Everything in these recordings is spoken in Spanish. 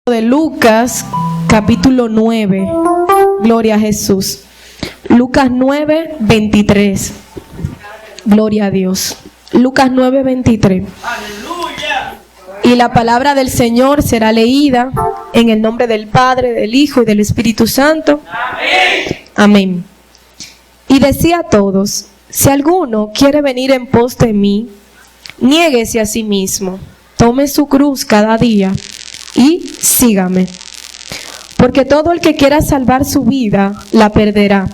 De Lucas, capítulo 9. Gloria a Jesús. Lucas 9, 23. Gloria a Dios. Lucas 9, 23. ¡Aleluya! Y la palabra del Señor será leída en el nombre del Padre, del Hijo y del Espíritu Santo. Amén. Amén. Y decía a todos: si alguno quiere venir en pos de mí, niéguese a sí mismo, tome su cruz cada día y sígame. Porque todo el que quiera salvar su vida, la perderá.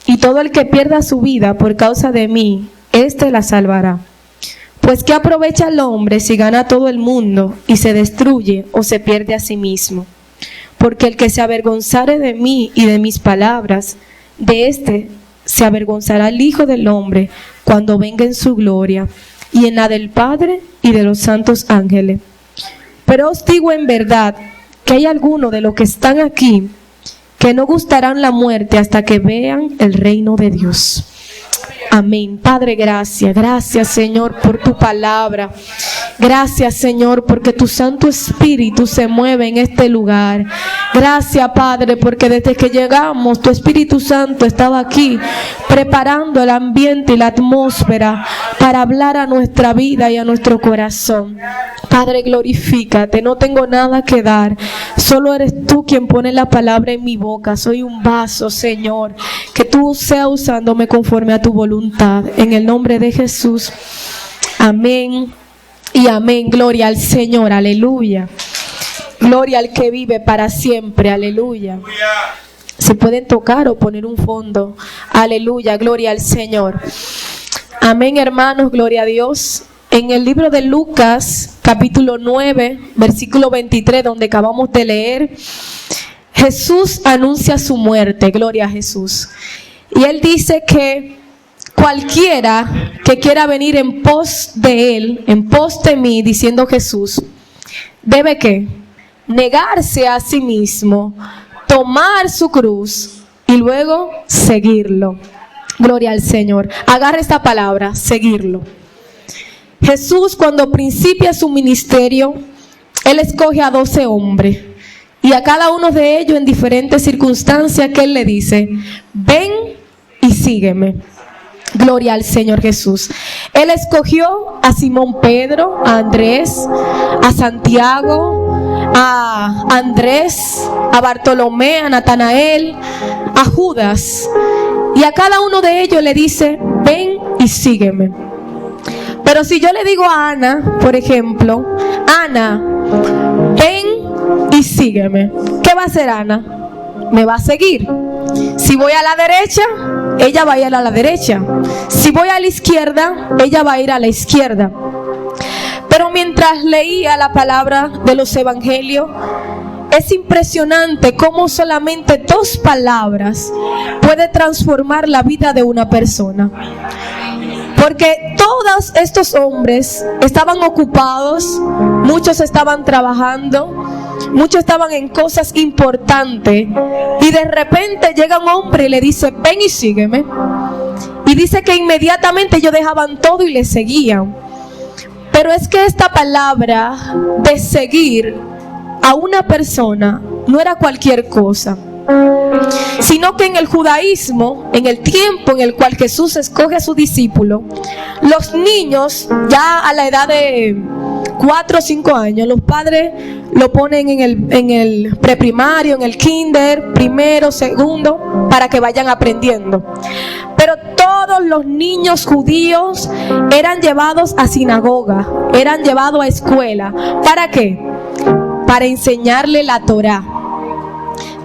Y todo el que pierda su vida por causa de mí, éste la salvará. Pues ¿qué aprovecha el hombre si gana todo el mundo y se destruye o se pierde a sí mismo? Porque el que se avergonzare de mí y de mis palabras, de éste se avergonzará el Hijo del Hombre cuando venga en su gloria, y en la del Padre y de los santos ángeles. Pero os digo en verdad que hay algunos de los que están aquí que no gustarán la muerte hasta que vean el reino de Dios. Amén. Padre, gracias. Gracias, Señor, por tu palabra. Gracias, Señor, porque tu Santo Espíritu se mueve en este lugar. Gracias, Padre, porque desde que llegamos, tu Espíritu Santo estaba aquí preparando el ambiente y la atmósfera para hablar a nuestra vida y a nuestro corazón. Padre, glorifícate. No tengo nada que dar. Solo eres tú quien pone la palabra en mi boca. Soy un vaso, Señor. Que tú seas usándome conforme a tu voluntad. En el nombre de Jesús. Amén. Y amén. Gloria al Señor. Aleluya. Gloria al que vive para siempre. Aleluya. Se pueden tocar o poner un fondo. Aleluya. Gloria al Señor. Amén, hermanos. Gloria a Dios. En el libro de Lucas, capítulo 9, versículo 23, donde acabamos de leer, Jesús anuncia su muerte. Gloria a Jesús. Y él dice que cualquiera que quiera venir en pos de él, en pos de mí, diciendo Jesús, debe ¿qué? Negarse a sí mismo, tomar su cruz y luego seguirlo. Gloria al Señor. Agarra esta palabra, seguirlo. Jesús, cuando principia su ministerio, él escoge a 12 hombres. Y a cada uno de ellos en diferentes circunstancias que él le dice: ven y sígueme. Gloria al Señor Jesús. Él escogió a Simón Pedro, a Andrés, a Santiago, a Andrés, a Bartolomé, a Natanael, a Judas. Y a cada uno de ellos le dice: ven y sígueme. Pero si yo le digo a Ana, por ejemplo: Ana, ven y sígueme, ¿qué va a hacer Ana? Me va a seguir. Si voy a la derecha, ella va a ir a la derecha. Si voy a la izquierda, ella va a ir a la izquierda. Pero mientras leía la palabra de los evangelios, es impresionante cómo solamente 2 palabras puede transformar la vida de una persona. Porque todos estos hombres estaban ocupados, muchos estaban trabajando, muchos estaban en cosas importantes, y de repente llega un hombre y le dice: ven y sígueme. Y dice que inmediatamente ellos dejaban todo y le seguían. Pero es que esta palabra de seguir a una persona no era cualquier cosa, sino que en el judaísmo, en el tiempo en el cual Jesús escoge a sus discípulos, los niños ya a la edad de 4 o 5 años, los padres lo ponen en el preprimario, en el kinder, primero, segundo, para que vayan aprendiendo. Pero todos los niños judíos eran llevados a sinagoga, eran llevados a escuela. ¿Para qué? Para enseñarle la Torá.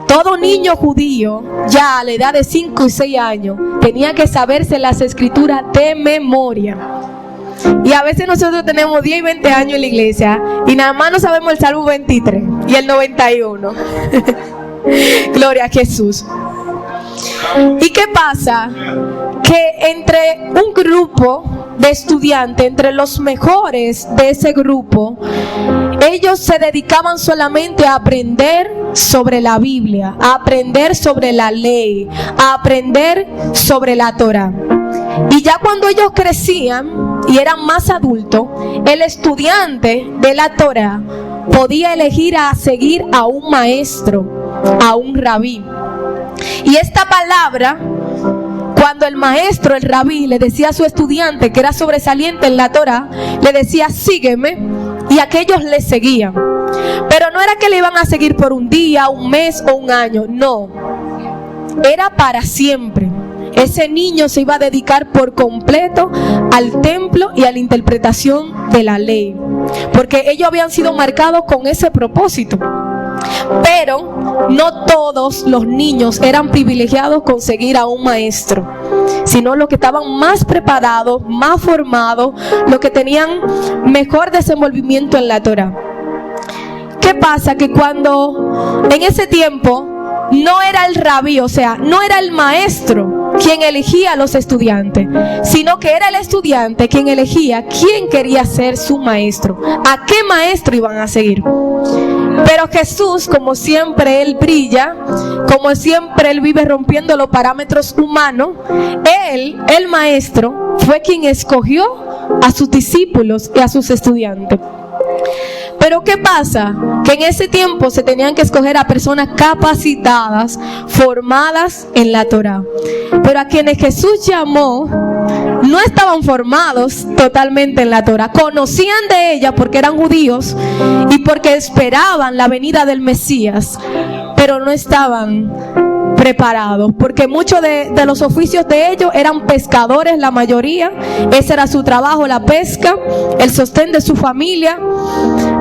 Todo niño judío, ya a la edad de 5 y 6 años, tenía que saberse las escrituras de memoria. Y a veces nosotros tenemos 10 y 20 años en la iglesia y nada más no sabemos el Salmo 23 y el 91. Gloria a Jesús. ¿Y qué pasa? Que entre un grupo de estudiantes, entre los mejores de ese grupo, ellos se dedicaban solamente a aprender sobre la Biblia, a aprender sobre la ley, a aprender sobre la Torá. Y ya cuando ellos crecían y eran más adultos, el estudiante de la Torá podía elegir a seguir a un maestro, a un rabí. Y esta palabra, cuando el maestro, el rabí, le decía a su estudiante que era sobresaliente en la Torá, le decía sígueme, y aquellos le seguían. Pero no era que le iban a seguir por un día, un mes o un año, no, era para siempre. Ese niño se iba a dedicar por completo al templo y a la interpretación de la ley, porque ellos habían sido marcados con ese propósito. Pero no todos los niños eran privilegiados con seguir a un maestro, sino los que estaban más preparados, más formados, los que tenían mejor desenvolvimiento en la Torá. ¿Qué pasa? Que cuando en ese tiempo no era el rabí, o sea, no era el maestro quien elegía a los estudiantes, sino que era el estudiante quien elegía quién quería ser su maestro, a qué maestro iban a seguir. Pero Jesús, como siempre Él brilla, como siempre Él vive rompiendo los parámetros humanos, Él, el maestro, fue quien escogió a sus discípulos y a sus estudiantes. Pero ¿qué pasa? Que en ese tiempo se tenían que escoger a personas capacitadas, formadas en la Torá. Pero a quienes Jesús llamó no estaban formados totalmente en la Torá. Conocían de ella porque eran judíos y porque esperaban la venida del Mesías, pero no estaban preparados, porque muchos de los oficios de ellos eran pescadores, la mayoría. Ese era su trabajo, la pesca, el sostén de su familia.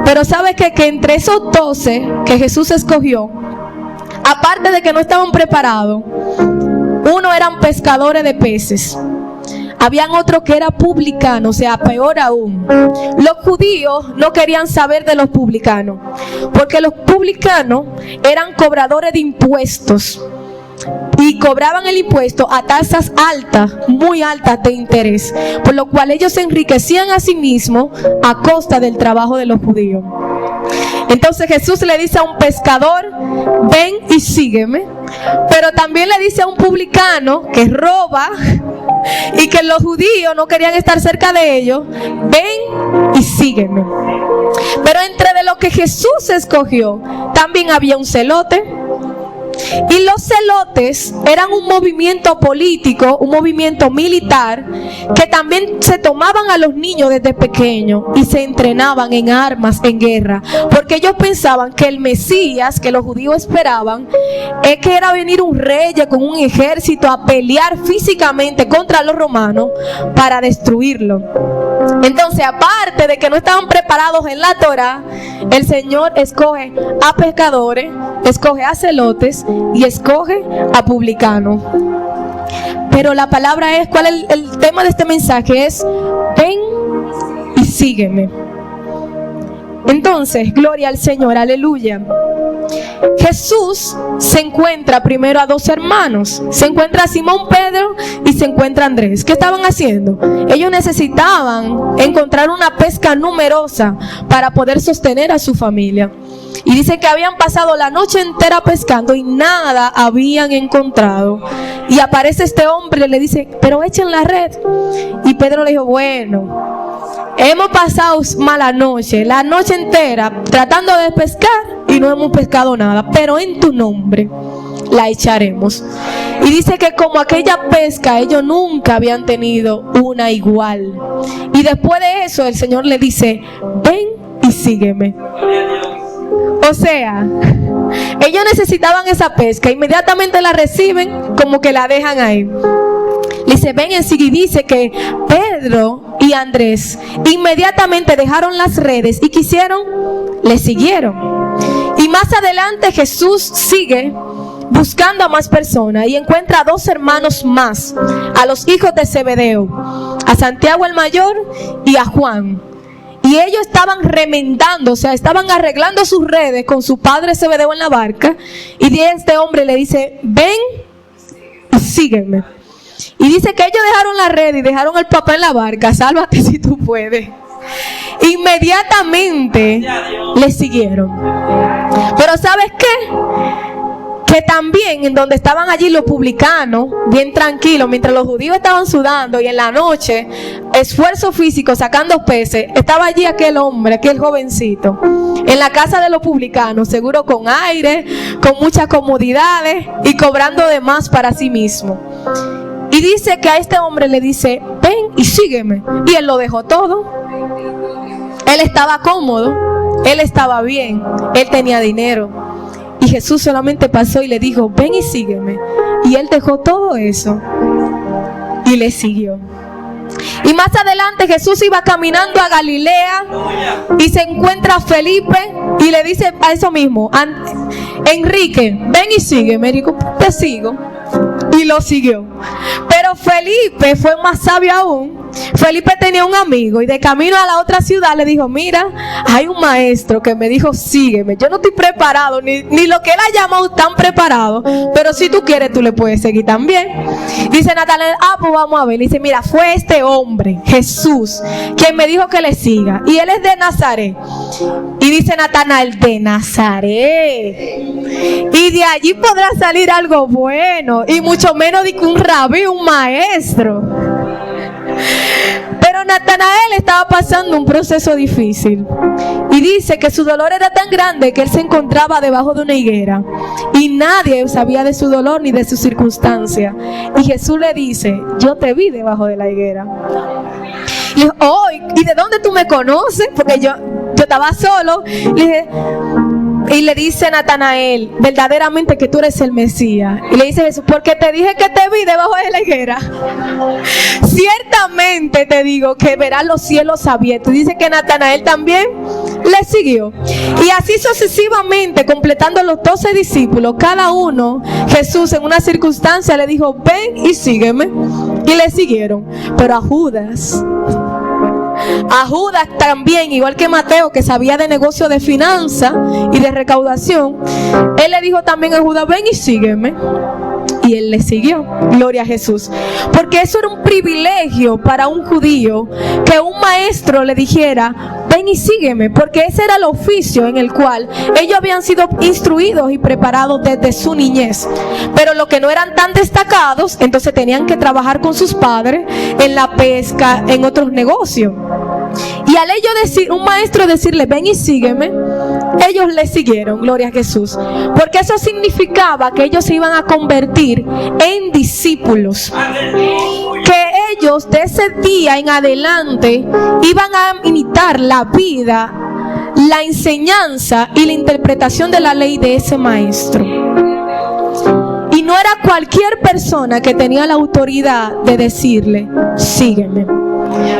Pero ¿sabes qué? Que entre esos 12 que Jesús escogió, aparte de que no estaban preparados, uno eran pescadores de peces, habían otros que eran publicanos, o sea, peor aún. Los judíos no querían saber de los publicanos, porque los publicanos eran cobradores de impuestos y cobraban el impuesto a tasas altas, muy altas de interés, por lo cual ellos se enriquecían a sí mismos a costa del trabajo de los judíos. Entonces Jesús le dice a un pescador, ven y sígueme, pero también le dice a un publicano que roba y que los judíos no querían estar cerca de ellos, ven y sígueme. Pero entre de lo que Jesús escogió, también había un celote. Y los celotes eran un movimiento político, un movimiento militar, que también se tomaban a los niños desde pequeños y se entrenaban en armas, en guerra, porque ellos pensaban que el Mesías, que los judíos esperaban, es que era venir un rey con un ejército a pelear físicamente contra los romanos para destruirlo. Entonces, aparte de que no estaban preparados en la Torá, el Señor escoge a pescadores, escoge a celotes y escoge a publicanos. Pero la palabra es, ¿cuál es el tema de este mensaje? Es, ven y sígueme. Entonces, gloria al Señor, aleluya. Jesús se encuentra primero a dos hermanos. Se encuentra a Simón Pedro y se encuentra a Andrés. ¿Qué estaban haciendo? Ellos necesitaban encontrar una pesca numerosa para poder sostener a su familia. Y dice que habían pasado la noche entera pescando y nada habían encontrado. Y aparece este hombre y le dice, pero echen la red. Y Pedro le dijo, bueno, hemos pasado mala noche, la noche entera tratando de pescar y no hemos pescado nada, pero en tu nombre la echaremos. Y dice que como aquella pesca, ellos nunca habían tenido una igual. Y después de eso el Señor le dice, ven y sígueme. O sea, ellos necesitaban esa pesca, inmediatamente la reciben, como que la dejan ahí. Le dice, ven y sigue. Y dice que Pedro y Andrés inmediatamente dejaron las redes y le siguieron. Y más adelante Jesús sigue buscando a más personas y encuentra a dos hermanos más, a los hijos de Zebedeo, a Santiago el mayor y a Juan. Y ellos estaban remendando, o sea, estaban arreglando sus redes con su padre Zebedeo en la barca. Y este hombre le dice, ven y sígueme. Y dice que ellos dejaron la red y dejaron al papá en la barca. Sálvate si tú puedes. Inmediatamente le siguieron. Pero ¿sabes qué? Que también en donde estaban allí los publicanos, bien tranquilos, mientras los judíos estaban sudando y en la noche, esfuerzo físico, sacando peces, estaba allí aquel hombre, aquel jovencito, en la casa de los publicanos, seguro con aire, con muchas comodidades y cobrando de más para sí mismo. Y dice que a este hombre le dice, ven y sígueme. Y él lo dejó todo. Él estaba cómodo, él estaba bien, él tenía dinero. Y Jesús solamente pasó y le dijo, ven y sígueme. Y él dejó todo eso y le siguió. Y más adelante Jesús iba caminando a Galilea y se encuentra a Felipe y le dice a eso mismo, Enrique, ven y sígueme. Digo, te sigo. Y lo siguió. Pero Felipe fue más sabio aún. Felipe tenía un amigo y de camino a la otra ciudad le dijo, mira, hay un maestro que me dijo, sígueme. Yo no estoy preparado, ni lo que él ha llamado tan preparado, pero si tú quieres tú le puedes seguir también. Dice Natanael, pues vamos a ver. Dice, mira, fue este hombre, Jesús, quien me dijo que le siga. Y él es de Nazaret. Y dice Natanael, de Nazaret. Y de allí podrá salir algo bueno, y mucho menos de que un rabí, un maestro. Pero Natanael estaba pasando un proceso difícil y dice que su dolor era tan grande que él se encontraba debajo de una higuera y nadie sabía de su dolor ni de su circunstancia. Y Jesús le dice, yo te vi debajo de la higuera. Y le dijo, ¿y de dónde tú me conoces? Porque yo estaba solo. Y le dice Natanael, verdaderamente que tú eres el Mesías. Y le dice Jesús, porque te dije que te vi debajo de la higuera. Ciertamente te digo que verás los cielos abiertos. Y dice que Natanael también le siguió. Y así sucesivamente, completando los 12 discípulos, cada uno, Jesús en una circunstancia le dijo, ven y sígueme. Y le siguieron. Pero a Judas también, igual que Mateo, que sabía de negocio de finanzas y de recaudación, él le dijo también a Judas, ven y sígueme. Y él le siguió. Gloria a Jesús. Porque eso era un privilegio para un judío, que un maestro le dijera, ven y sígueme, porque ese era el oficio en el cual ellos habían sido instruidos y preparados desde su niñez. Pero los que no eran tan destacados, entonces tenían que trabajar con sus padres en la pesca, en otros negocios. Y al ellos decir, un maestro decirle, ven y sígueme, ellos le siguieron. Gloria a Jesús. Porque eso significaba que ellos se iban a convertir en discípulos, que ellos de ese día en adelante iban a imitar la vida, la enseñanza y la interpretación de la ley de ese maestro. Y no era cualquier persona que tenía la autoridad de decirle, sígueme,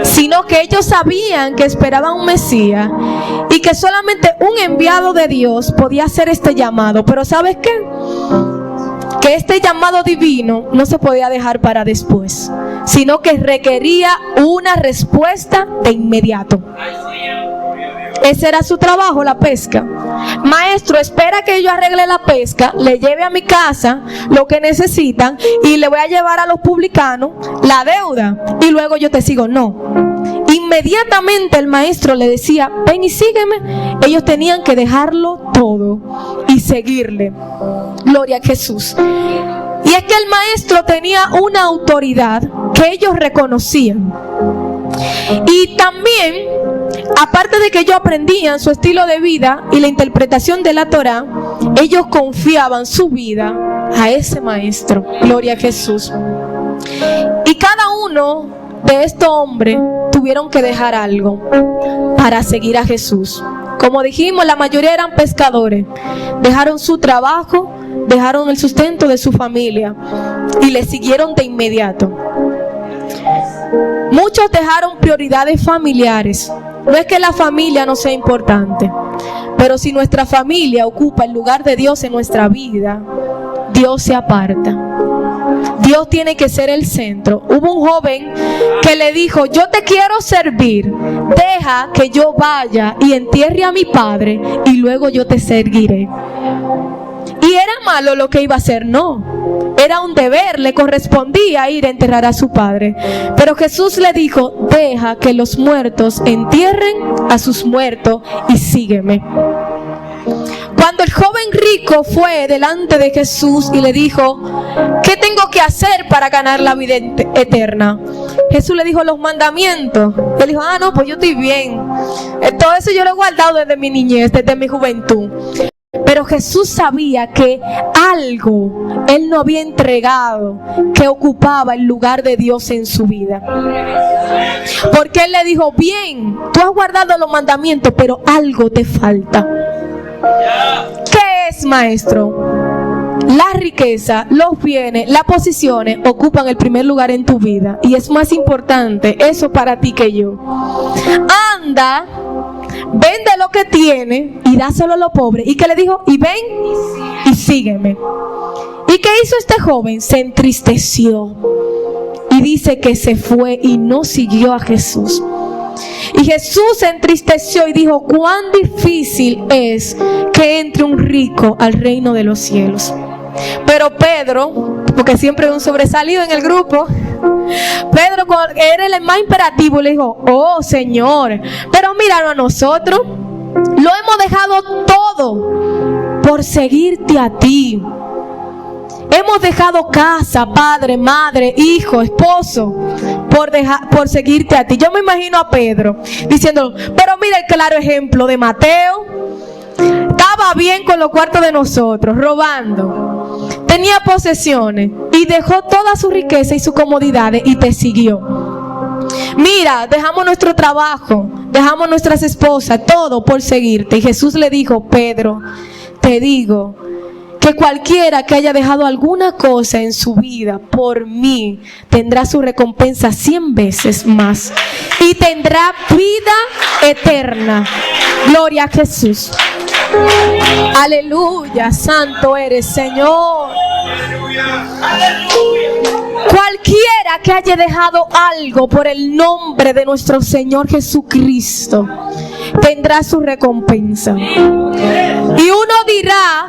sino que ellos sabían que esperaban un Mesías y que solamente un enviado de Dios podía hacer este llamado. Pero ¿sabes qué? Que este llamado divino no se podía dejar para después, sino que requería una respuesta de inmediato. Ese era su trabajo, la pesca. Maestro, espera que yo arregle la pesca, le lleve a mi casa lo que necesitan y le voy a llevar a los publicanos la deuda y luego yo te sigo. No. Inmediatamente el maestro le decía, ven y sígueme. Ellos tenían que dejarlo todo y seguirle. Gloria a Jesús. Y es que el maestro tenía una autoridad que ellos reconocían. Y también, aparte de que ellos aprendían su estilo de vida y la interpretación de la Torá, ellos confiaban su vida a ese maestro. Gloria a Jesús. Y cada uno de estos hombres tuvieron que dejar algo para seguir a Jesús. Como dijimos, la mayoría eran pescadores. Dejaron su trabajo, dejaron el sustento de su familia y le siguieron de inmediato. Muchos dejaron prioridades familiares. No es que la familia no sea importante, pero si nuestra familia ocupa el lugar de Dios en nuestra vida, Dios se aparta. Dios tiene que ser el centro. Hubo un joven que le dijo, yo te quiero servir, deja que yo vaya y entierre a mi padre y luego yo te seguiré. ¿Y era malo lo que iba a hacer? No, era un deber, le correspondía ir a enterrar a su padre. Pero Jesús le dijo, deja que los muertos entierren a sus muertos y sígueme. Cuando el joven rico fue delante de Jesús y le dijo: ¿qué tengo que hacer para ganar la vida eterna? Jesús le dijo: los mandamientos. Él dijo: no, pues yo estoy bien. Todo eso yo lo he guardado desde mi niñez, desde mi juventud. Pero Jesús sabía que algo Él no había entregado que ocupaba el lugar de Dios en su vida. Porque Él le dijo: bien, tú has guardado los mandamientos, pero algo te falta. ¿Qué es, maestro? La riqueza, los bienes, las posiciones ocupan el primer lugar en tu vida. Y es más importante eso para ti que yo. Anda, vende lo que tiene y dáselo a los pobres. ¿Y qué le dijo? Y ven y sígueme. ¿Y qué hizo este joven? Se entristeció. Y dice que se fue y no siguió a Jesús. Y Jesús se entristeció y dijo: cuán difícil es que entre un rico al reino de los cielos. Pero Pedro, porque siempre hay un sobresalido en el grupo, Pedro era el más imperativo, le dijo: oh Señor, pero míralo a nosotros, lo hemos dejado todo por seguirte a ti. Hemos dejado casa, padre, madre, hijo, esposo, por seguirte a ti. Yo me imagino a Pedro diciendo: pero mira el claro ejemplo de Mateo. Estaba bien con los cuartos de nosotros, robando, tenía posesiones y dejó toda su riqueza y sus comodidades y te siguió. Mira, dejamos nuestro trabajo, dejamos nuestras esposas, todo por seguirte. Y Jesús le dijo: Pedro, te digo que cualquiera que haya dejado alguna cosa en su vida por mí tendrá su recompensa 100 veces más y tendrá vida eterna. Gloria a Jesús. Aleluya, santo eres, Señor. Cualquiera que haya dejado algo por el nombre de nuestro Señor Jesucristo tendrá su recompensa. Y uno dirá: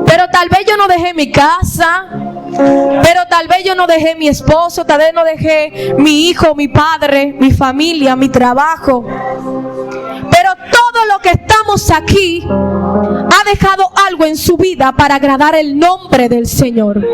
pero tal vez yo no dejé mi casa, pero tal vez yo no dejé mi esposo, tal vez no dejé mi hijo, mi padre, mi familia, mi trabajo. Pero todo lo que estamos aquí ha dejado algo en su vida para agradar el nombre del Señor. Todo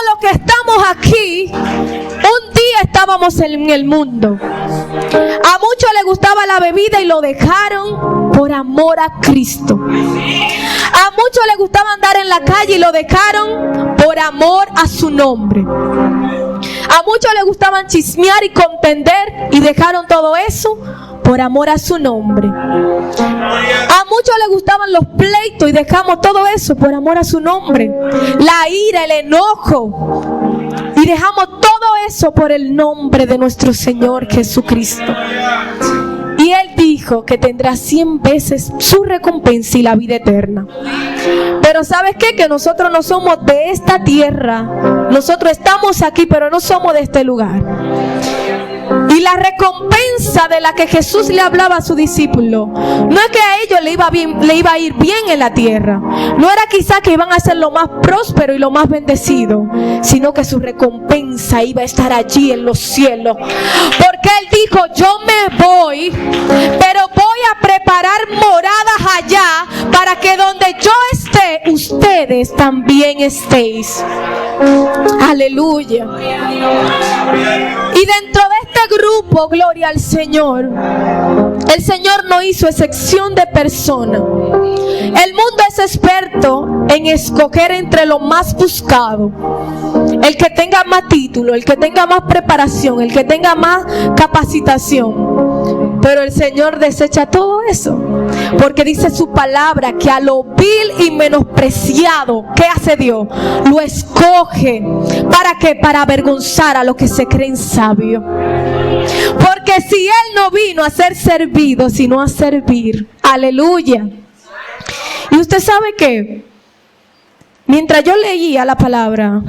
lo que estamos aquí, un día estábamos en el mundo. A muchos les gustaba la bebida y lo dejaron por amor a Cristo. A muchos les gustaba andar en la calle y lo dejaron por amor a su nombre. A muchos les gustaban chismear y contender y dejaron todo eso por amor a su nombre. A muchos les gustaban los pleitos y dejamos todo eso por amor a su nombre. La ira, el enojo, y dejamos todo eso por el nombre de nuestro Señor Jesucristo. Y Él dijo que tendrá 100 veces su recompensa y la vida eterna. Pero ¿sabes qué? Que nosotros no somos de esta tierra. Nosotros estamos aquí, pero no somos de este lugar. Y la recompensa de la que Jesús le hablaba a su discípulo no es que a ellos le iba a ir bien en la tierra. No era quizá que iban a ser lo más próspero y lo más bendecido, sino que su recompensa iba a estar allí en los cielos. Porque Él dijo: yo me voy, pero voy a preparar moradas allá para que donde yo esté, ustedes también estéis. Aleluya. Y dentro de este grupo, gloria al Señor, el Señor no hizo excepción de persona. El mundo es experto en escoger entre lo más buscado, el que tenga más título, el que tenga más preparación, el que tenga más capacitación. Pero el Señor desecha todo eso, porque dice su palabra que a lo vil y menospreciado, ¿qué hace Dios? Lo escoge. ¿Para qué? Para avergonzar a los que se creen sabios. Porque si Él no vino a ser servido, sino a servir. Aleluya. Y usted sabe que mientras yo leía la palabra,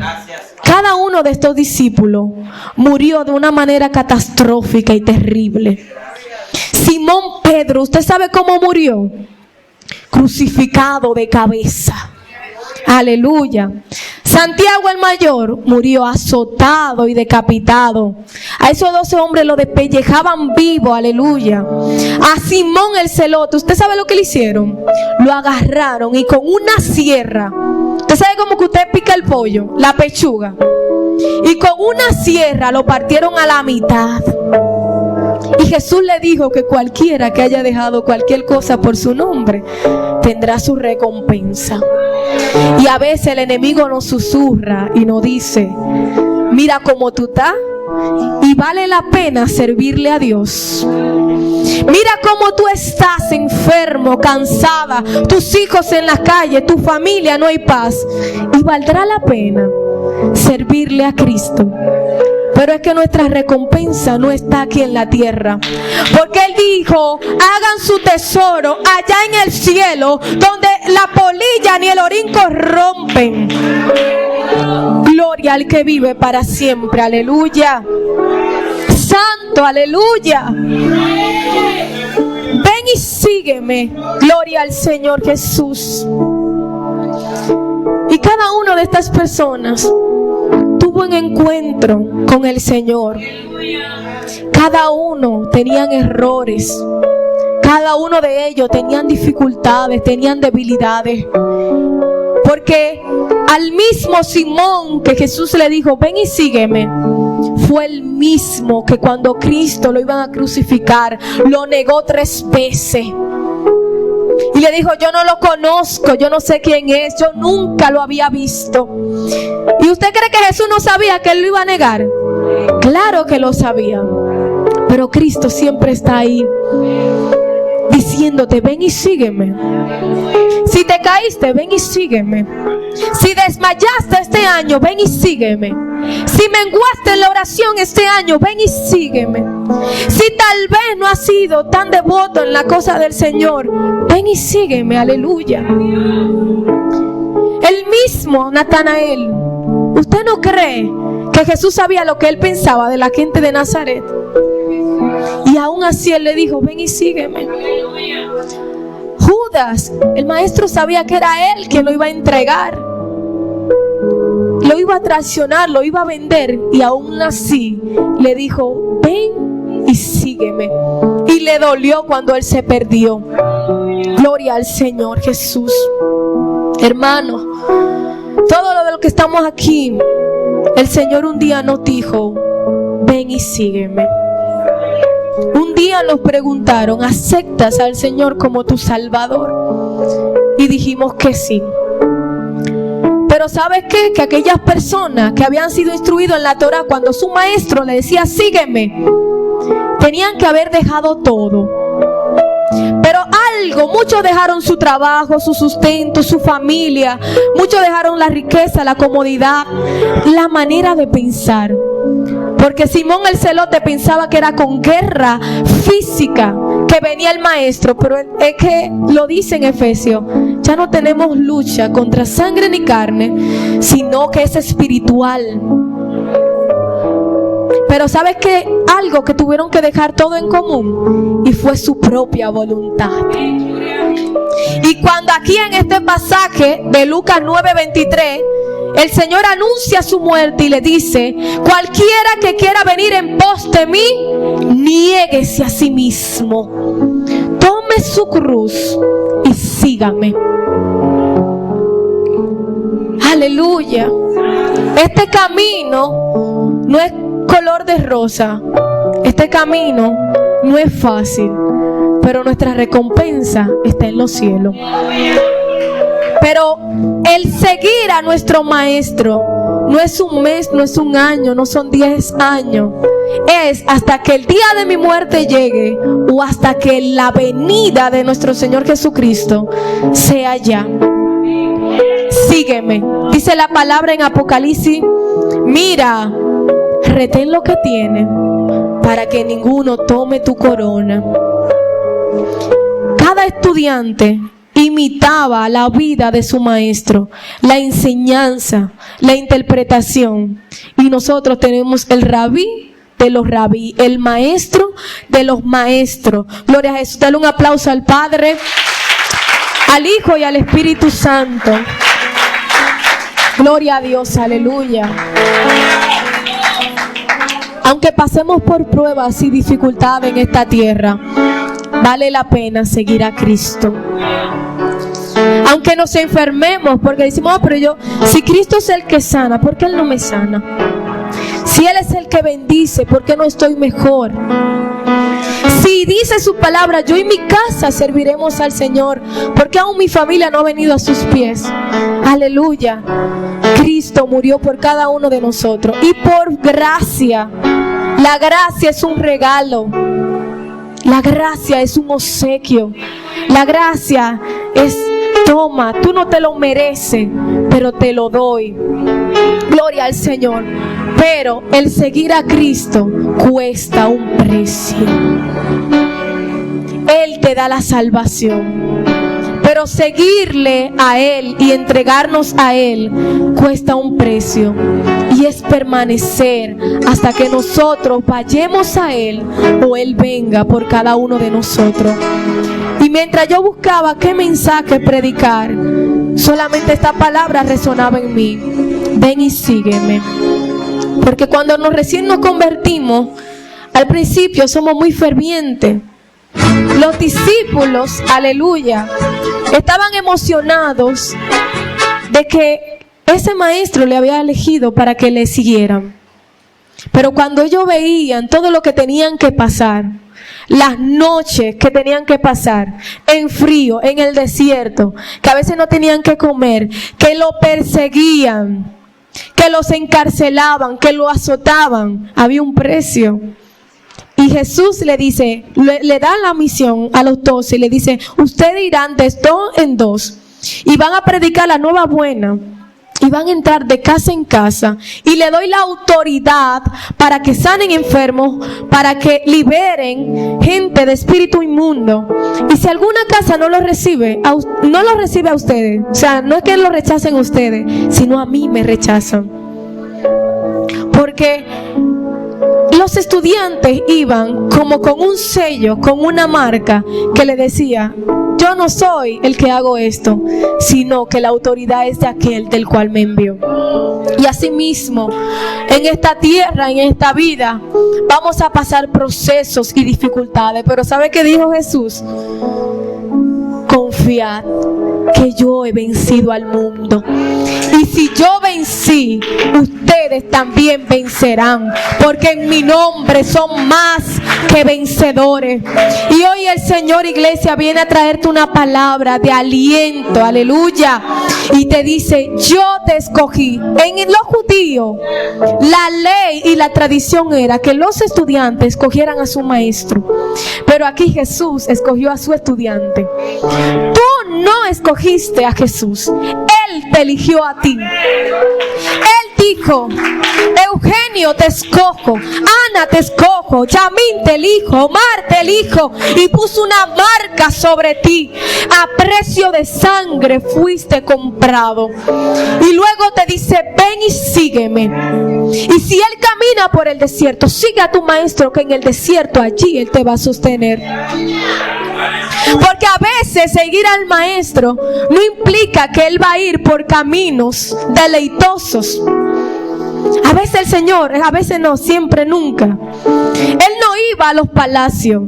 cada uno de estos discípulos murió de una manera catastrófica y terrible. Simón Pedro, ¿usted sabe cómo murió? Crucificado de cabeza. Aleluya. Santiago el mayor murió azotado y decapitado. A esos 12 hombres lo despellejaban vivo, aleluya. A Simón el celote, ¿usted sabe lo que le hicieron? Lo agarraron y con una sierra, ¿usted sabe cómo que usted pica el pollo? La pechuga. Y con una sierra lo partieron a la mitad. Y Jesús le dijo que cualquiera que haya dejado cualquier cosa por su nombre tendrá su recompensa. Y a veces el enemigo nos susurra y nos dice: mira cómo tú estás y vale la pena servirle a Dios. Mira cómo tú estás enfermo, cansada, tus hijos en la calle, tu familia, no hay paz, y valdrá la pena servirle a Cristo. Pero es que nuestra recompensa no está aquí en la tierra, porque Él dijo: hagan su tesoro allá en el cielo, donde la polilla ni el orín corrompen. Gloria al que vive para siempre, aleluya. Santo, aleluya. Ven y sígueme. Gloria al Señor Jesús. Y cada una de estas personas tuvo un encuentro con el Señor. Cada uno tenían errores. Cada uno de ellos tenían dificultades, tenían debilidades. Porque al mismo Simón que Jesús le dijo: ven y sígueme, fue el mismo que cuando Cristo lo iban a crucificar, lo negó 3 veces. Y le dijo: yo no lo conozco, yo no sé quién es, yo nunca lo había visto. ¿Y usted cree que Jesús no sabía que él lo iba a negar? Claro que lo sabía. Pero Cristo siempre está ahí, diciéndote: ven y sígueme. Si te caíste, ven y sígueme. Si desmayaste este año, ven y sígueme. Si menguaste en la oración este año, ven y sígueme. Si tal vez no has sido tan devoto en la cosa del Señor, ven y sígueme, aleluya. El mismo Natanael, ¿usted no cree que Jesús sabía lo que él pensaba de la gente de Nazaret? Y aún así él le dijo: ven y sígueme. Judas, el maestro, sabía que era él quien lo iba a entregar, lo iba a traicionar, lo iba a vender, y aún así le dijo: ven y sígueme. Y le dolió cuando él se perdió. Gloria al Señor Jesús. Hermano, todo lo que estamos aquí, el Señor un día nos dijo: ven y sígueme. Un día nos preguntaron: ¿aceptas al Señor como tu Salvador? Y dijimos que sí. Pero ¿sabes qué? Que aquellas personas que habían sido instruidos en la Torah, cuando su maestro le decía: sígueme, tenían que haber dejado todo. Pero muchos dejaron su trabajo, su sustento, su familia. Muchos dejaron la riqueza, la comodidad, la manera de pensar. Porque Simón el celote pensaba que era con guerra física que venía el maestro. Pero es que lo dice en Efesios: ya no tenemos lucha contra sangre ni carne, sino que es espiritual. Pero ¿sabes qué? Algo que tuvieron que dejar todo en común, y fue su propia voluntad. Y cuando aquí en este pasaje de Lucas 9:23, el Señor anuncia su muerte y le dice: cualquiera que quiera venir en pos de mí, niéguese a sí mismo, tome su cruz y sígame. Aleluya. Este camino no es color de rosa. Este camino no es fácil, pero nuestra recompensa está en los cielos. Pero el seguir a nuestro maestro no es un mes, no es un año, no son 10 años. Es hasta que el día de mi muerte llegue, o hasta que la venida de nuestro Señor Jesucristo sea ya. Sígueme. Dice la palabra en Apocalipsis: mira, retén lo que tienes para que ninguno tome tu corona. Cada estudiante imitaba la vida de su maestro, la enseñanza, la interpretación. Y nosotros tenemos el rabí de los rabí, el maestro de los maestros. Gloria a Jesús. Dale un aplauso al Padre, al Hijo y al Espíritu Santo. Gloria a Dios, aleluya. Aunque pasemos por pruebas y dificultades en esta tierra, vale la pena seguir a Cristo. Aunque nos enfermemos, porque decimos, pero si Cristo es el que sana, ¿por qué Él no me sana? Si Él es el que bendice, ¿por qué no estoy mejor? Si dice su palabra, yo y mi casa serviremos al Señor, ¿por qué aún mi familia no ha venido a sus pies? Aleluya. Cristo murió por cada uno de nosotros y por gracia. La gracia es un regalo. La gracia es un obsequio. La gracia es, toma, tú no te lo mereces, pero te lo doy. Gloria al Señor. Pero el seguir a Cristo cuesta un precio. Él te da la salvación, pero seguirle a Él y entregarnos a Él cuesta un precio, y es permanecer hasta que nosotros vayamos a Él o Él venga por cada uno de nosotros. Y mientras yo buscaba qué mensaje predicar, solamente esta palabra resonaba en mí: ven y sígueme. Porque cuando recién nos convertimos, al principio somos muy fervientes. Los discípulos, aleluya, estaban emocionados de que ese maestro le había elegido para que le siguieran. Pero cuando ellos veían todo lo que tenían que pasar, las noches que tenían que pasar en frío, en el desierto, que a veces no tenían que comer, que lo perseguían, que los encarcelaban, que lo azotaban, había un precio. Y Jesús le dice, le da la misión a los 12 y le dice: ustedes irán de 2 en 2 y van a predicar la nueva buena y van a entrar de casa en casa, y le doy la autoridad para que sanen enfermos, para que liberen gente de espíritu inmundo. Y si alguna casa no lo recibe a ustedes, o sea, no es que lo rechacen ustedes, sino a mí me rechazan. Porque los estudiantes iban como con un sello, con una marca que le decía: yo no soy el que hago esto, sino que la autoridad es de aquel del cual me envió. Y así mismo, en esta tierra, en esta vida, vamos a pasar procesos y dificultades. Pero ¿sabe qué dijo Jesús? Confiad que yo he vencido al mundo. Y si yo vencí, ustedes también vencerán, porque en mi nombre son más que vencedores. Y hoy el Señor, iglesia, viene a traerte una palabra de aliento, aleluya, y te dice: yo te escogí. En los judíos, la ley y la tradición era que los estudiantes escogieran a su maestro, pero aquí Jesús escogió a su estudiante. Tú no escogiste a Jesús, Él te eligió a ti. Él dijo: Eugenio te escojo, Ana te escojo, Yamín te elijo, Omar te elijo, y puso una marca sobre ti. A precio de sangre fuiste comprado. Y luego te dice: ven y sígueme. Y si Él camina por el desierto, sigue a tu maestro, que en el desierto allí Él te va a sostener. Porque a veces seguir al maestro no implica que Él va a ir por caminos deleitosos. A veces el Señor, a veces no, siempre, nunca. Él no iba a los palacios.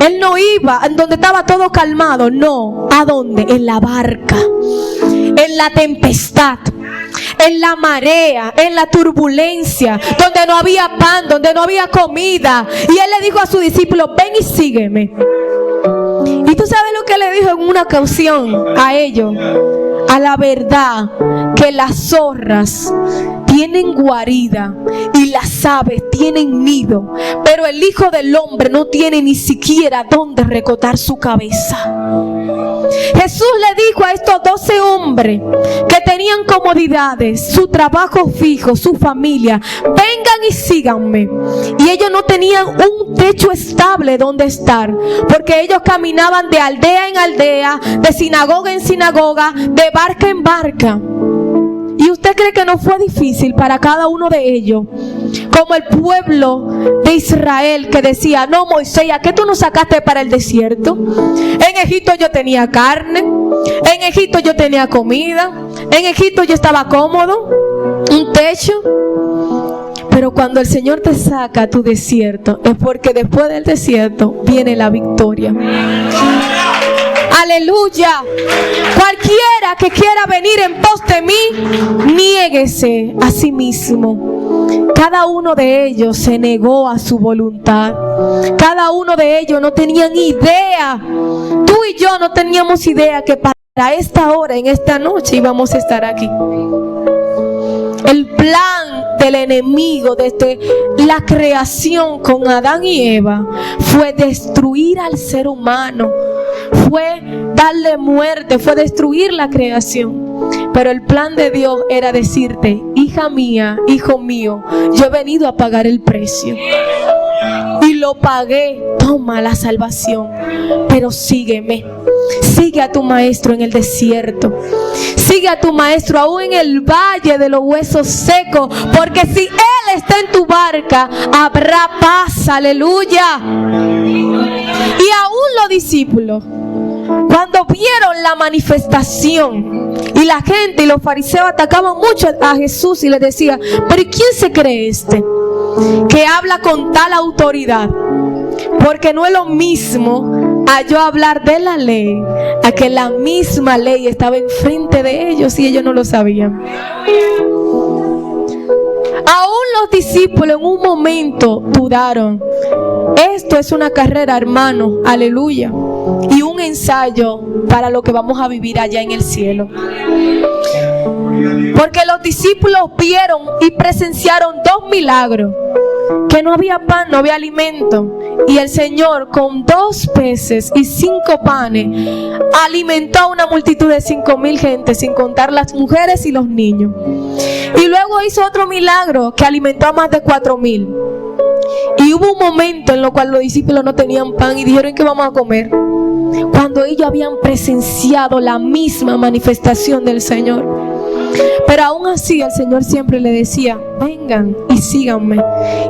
Él no iba en donde estaba todo calmado. No, ¿a dónde? En la barca, en la tempestad, en la marea, en la turbulencia, donde no había pan, donde no había comida. Y Él le dijo a sus discípulos: ven y sígueme. Y tú sabes lo que le dijo en una ocasión a ellos: a la verdad que las zorras tienen guarida y las aves tienen nido, pero el Hijo del Hombre no tiene ni siquiera dónde recotar su cabeza. Jesús le dijo a estos 12 hombres que tenían comodidades, su trabajo fijo, su familia: vengan y síganme. Y ellos no tenían un techo estable donde estar, porque ellos caminaban de aldea en aldea, de sinagoga en sinagoga, de barca en barca. ¿Y usted cree que no fue difícil para cada uno de ellos? Como el pueblo de Israel, que decía: no, Moisés, ¿a qué tú nos sacaste para el desierto? En Egipto yo tenía carne, En Egipto yo tenía comida, en Egipto yo estaba cómodo, un techo. Pero cuando el Señor te saca a tu desierto, es porque después del desierto viene la victoria. Aleluya. Cualquiera que quiera venir en pos de mí, niéguese a sí mismo. Cada uno de ellos se negó a su voluntad. Cada uno de ellos no tenían idea. Tú y yo no teníamos idea que para esta hora, en esta noche, íbamos a estar aquí. El plan del enemigo desde la creación con Adán y Eva fue destruir al ser humano, fue darle muerte, fue destruir la creación. Pero el plan de Dios era decirte: hija mía, hijo mío, yo he venido a pagar el precio y lo pagué. Toma la salvación, pero sígueme. Sigue a tu maestro en el desierto. Sigue a tu maestro aún en el valle de los huesos secos, porque si Él está en tu barca, habrá paz. Aleluya. Y aún los discípulos, cuando vieron la manifestación y la gente y los fariseos atacaban mucho a Jesús y les decía: pero ¿quién se cree este que habla con tal autoridad? Porque no es lo mismo a yo hablar de la ley, a que la misma ley estaba enfrente de ellos y ellos no lo sabían. Aún los discípulos en un momento dudaron. Esto es una carrera, hermano, aleluya, y un ensayo para lo que vamos a vivir allá en el cielo. Porque los discípulos vieron y presenciaron 2 milagros: que no había pan, no había alimento, y el Señor con 2 peces y 5 panes alimentó a una multitud de 5,000 gente, sin contar las mujeres y los niños. Y luego hizo otro milagro que alimentó a más de 4,000. Y hubo un momento en el cual los discípulos no tenían pan y dijeron: ¿qué vamos a comer? Cuando ellos habían presenciado la misma manifestación del Señor. Pero aún así el Señor siempre le decía: vengan y síganme.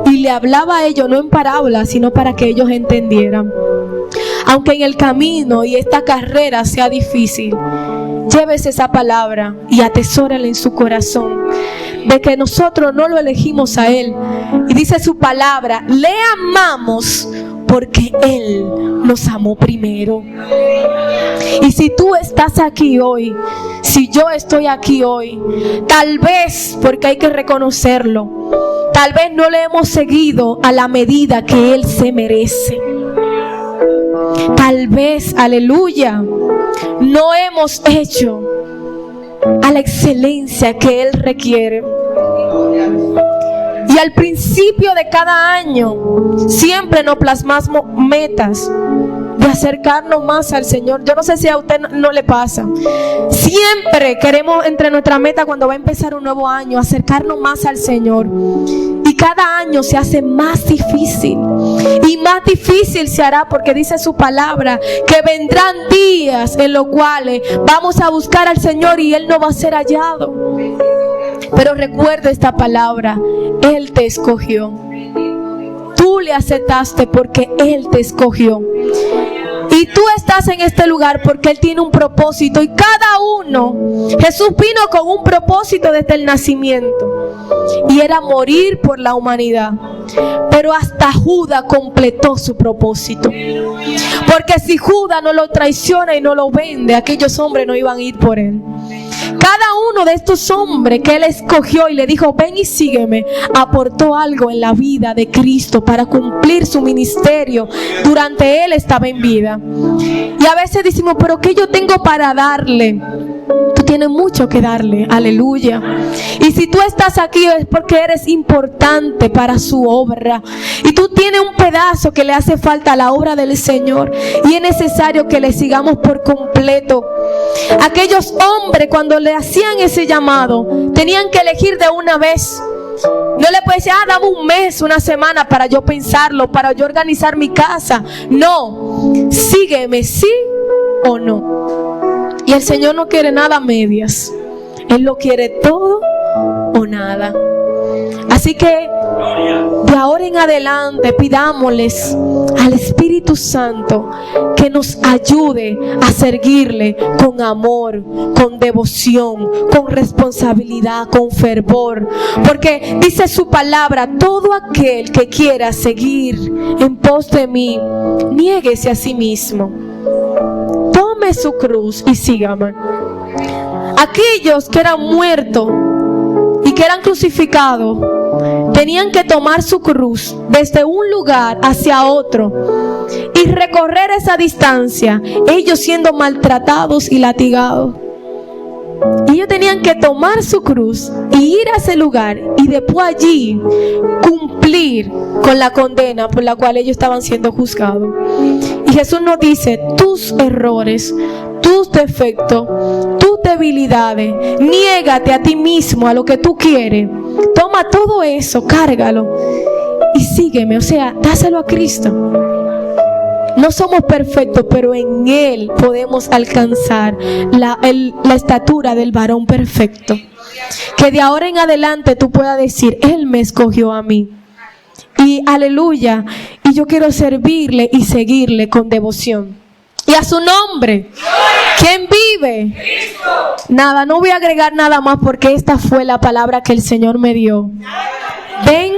Y le hablaba a ellos no en parábolas, sino para que ellos entendieran. Aunque en el camino y esta carrera sea difícil, llévese esa palabra y atesórala en su corazón, de que nosotros no lo elegimos a Él. Y dice su palabra: le amamos porque Él nos amó primero. Y si tú estás aquí hoy, si yo estoy aquí hoy, tal vez, porque hay que reconocerlo, tal vez no le hemos seguido a la medida que Él se merece. Tal vez, aleluya, no hemos hecho a la excelencia que Él requiere. Y al principio de cada año siempre nos plasmamos metas de acercarnos más al Señor. Yo no sé si a usted no le pasa. Siempre queremos, entre nuestra meta cuando va a empezar un nuevo año, acercarnos más al Señor. Y cada año se hace más difícil. Y más difícil se hará, porque dice su palabra que vendrán días en los cuales vamos a buscar al Señor y Él no va a ser hallado. Pero recuerda esta palabra: Él te escogió. Tú le aceptaste porque Él te escogió. Y tú estás en este lugar porque Él tiene un propósito. Y cada uno, Jesús vino con un propósito desde el nacimiento, y era morir por la humanidad. Pero hasta Judas completó su propósito. Porque si Judas no lo traiciona y no lo vende, aquellos hombres no iban a ir por Él. Cada uno de estos hombres que Él escogió y le dijo: ven y sígueme, aportó algo en la vida de Cristo para cumplir su ministerio durante Él estaba en vida. Y a veces decimos: pero ¿qué yo tengo para darle? Tú tienes mucho que darle, aleluya. Y si tú estás aquí es porque eres importante para su obra. Y tú tienes un pedazo que le hace falta a la obra del Señor. Y es necesario que le sigamos por completo. Aquellos hombres, cuando le hacían ese llamado, tenían que elegir de una vez. No le puede decir: dame un mes, una semana para yo pensarlo, para yo organizar mi casa. No, sígueme, sí o no. Y el Señor no quiere nada a medias. Él lo quiere todo o nada. Así que De ahora en adelante pidámosles al Espíritu Santo que nos ayude a seguirle con amor, con devoción, con responsabilidad, con fervor. Porque dice su palabra: todo aquel que quiera seguir en pos de mí, niéguese a sí mismo, tome su cruz y sígame. Aquellos que eran muertos y que eran crucificados tenían que tomar su cruz desde un lugar hacia otro y recorrer esa distancia, ellos siendo maltratados y latigados. Y ellos tenían que tomar su cruz y ir a ese lugar y después allí cumplir con la condena por la cual ellos estaban siendo juzgados. Y Jesús nos dice: tus errores, tus defectos, tus debilidades, niégate a ti mismo, a lo que tú quieres. Toma todo eso, cárgalo y sígueme. O sea, dáselo a Cristo. No somos perfectos, pero en Él podemos alcanzar la estatura del varón perfecto. Que de ahora en adelante tú puedas decir: Él me escogió a mí. Y aleluya. Y yo quiero servirle y seguirle con devoción. Y a su nombre. ¿Quién vive? Cristo. Nada, no voy a agregar nada más porque esta fue la palabra que el Señor me dio. Ven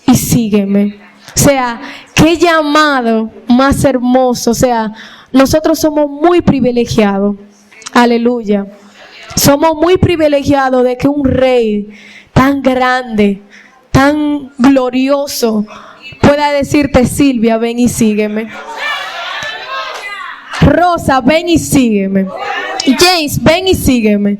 y sígueme. O sea, qué llamado más hermoso. O sea, nosotros somos muy privilegiados. Aleluya. Somos muy privilegiados de que un rey tan grande, tan glorioso, pueda decirte: Silvia, ven y sígueme. Rosa, ven y sígueme. James, ven y sígueme.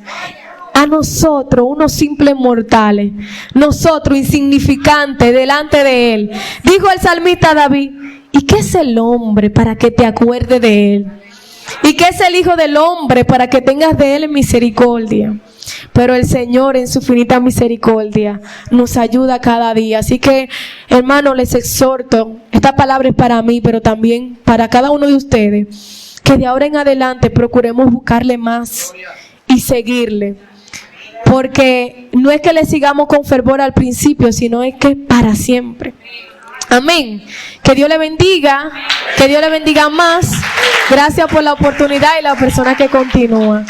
A nosotros, unos simples mortales, nosotros insignificantes delante de Él. Dijo el salmista David: ¿y qué es el hombre para que te acuerdes de él? ¿Y qué es el hijo del hombre para que tengas de él misericordia? Pero el Señor en su finita misericordia nos ayuda cada día. Así que, hermanos, les exhorto, esta palabra es para mí, pero también para cada uno de ustedes, que de ahora en adelante procuremos buscarle más y seguirle. Porque no es que le sigamos con fervor al principio, sino es que para siempre. Amén. Que Dios le bendiga. Que Dios le bendiga más. Gracias por la oportunidad y la persona que continúa.